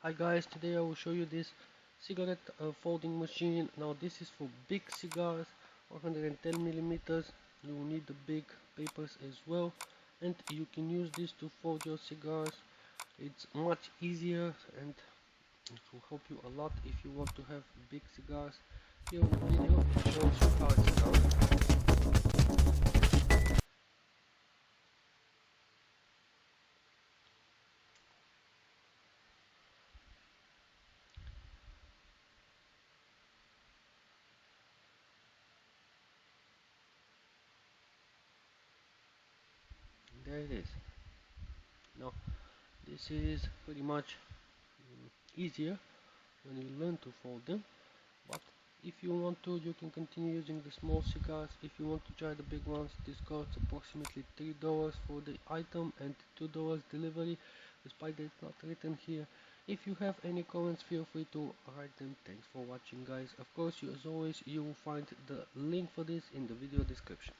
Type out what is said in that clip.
Hi guys, today I will show you this cigarette folding machine. Now this is for big cigars, 110 millimeters. You will need the big papers as well, and you can use this to fold your cigars. It's much easier and it will help you a lot if you want to have big cigars. Here on the video it shows you how it's done. There it is. Now this is pretty much easier when you learn to fold them, but if you want to, you can continue using the small cigars. If you want to try the big ones, this costs approximately $3 for the item and $2 delivery, despite that it's not written here. If you have any comments, feel free to write them. Thanks for watching guys. Of course, as always, you will find the link for this in the video description.